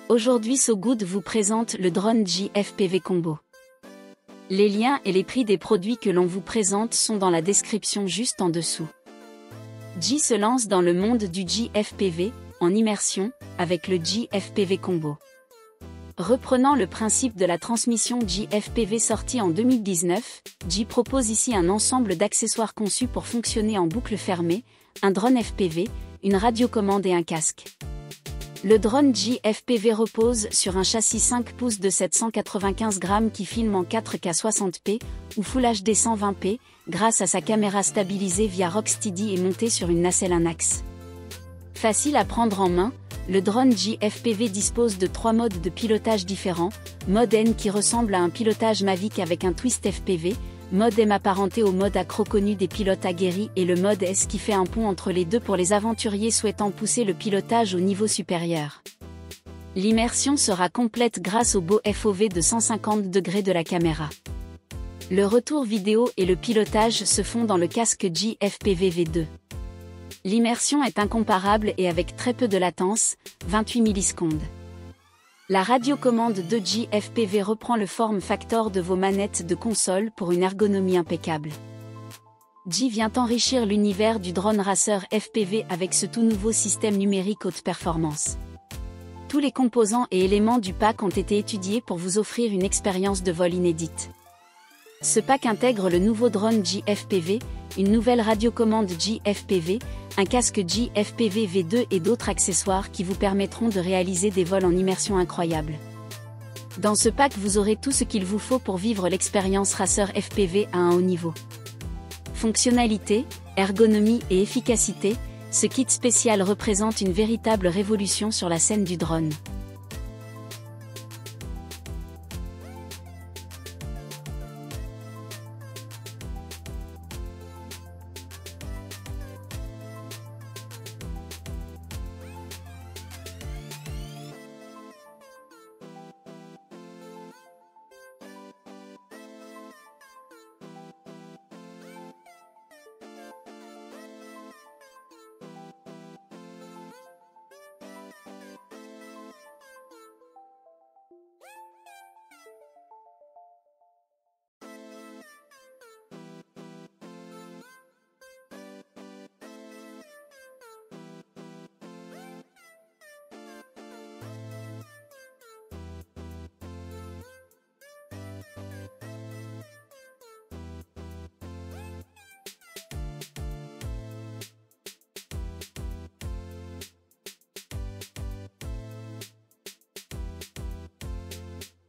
Aujourd'hui So Good vous présente le drone JFPV Combo. Les liens et les prix des produits que l'on vous présente sont dans la description juste en dessous. J se lance dans le monde du JFPV, en immersion, avec le JFPV Combo. Reprenant le principe de la transmission JFPV sortie en 2019, J propose ici un ensemble d'accessoires conçus pour fonctionner en boucle fermée, un drone FPV, une radiocommande et un casque. Le drone JFPV repose sur un châssis 5 pouces de 795 grammes qui filme en 4K 60p ou Full HD 120p, grâce à sa caméra stabilisée via Rocksteady et montée sur une nacelle 1 axe. Facile à prendre en main, le drone JFPV dispose de 3 modes de pilotage différents, mode N qui ressemble à un pilotage Mavic avec un twist FPV, mode M apparenté au mode accro connu des pilotes aguerris et le mode S qui fait un pont entre les deux pour les aventuriers souhaitant pousser le pilotage au niveau supérieur. L'immersion sera complète grâce au beau FOV de 150 degrés de la caméra. Le retour vidéo et le pilotage se font dans le casque JFPV V2. L'immersion est incomparable et avec très peu de latence, 28 millisecondes. La radiocommande de JFPV reprend le form factor de vos manettes de console pour une ergonomie impeccable. J vient enrichir l'univers du drone racer FPV avec ce tout nouveau système numérique haute performance. Tous les composants et éléments du pack ont été étudiés pour vous offrir une expérience de vol inédite. Ce pack intègre le nouveau drone JFPV, une nouvelle radiocommande JFPV, un casque JFPV V2 et d'autres accessoires qui vous permettront de réaliser des vols en immersion incroyables. Dans ce pack vous aurez tout ce qu'il vous faut pour vivre l'expérience racer FPV à un haut niveau. Fonctionnalité, ergonomie et efficacité, ce kit spécial représente une véritable révolution sur la scène du drone.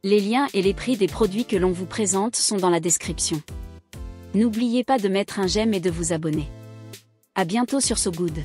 Les liens et les prix des produits que l'on vous présente sont dans la description. N'oubliez pas de mettre un j'aime et de vous abonner. À bientôt sur So Good.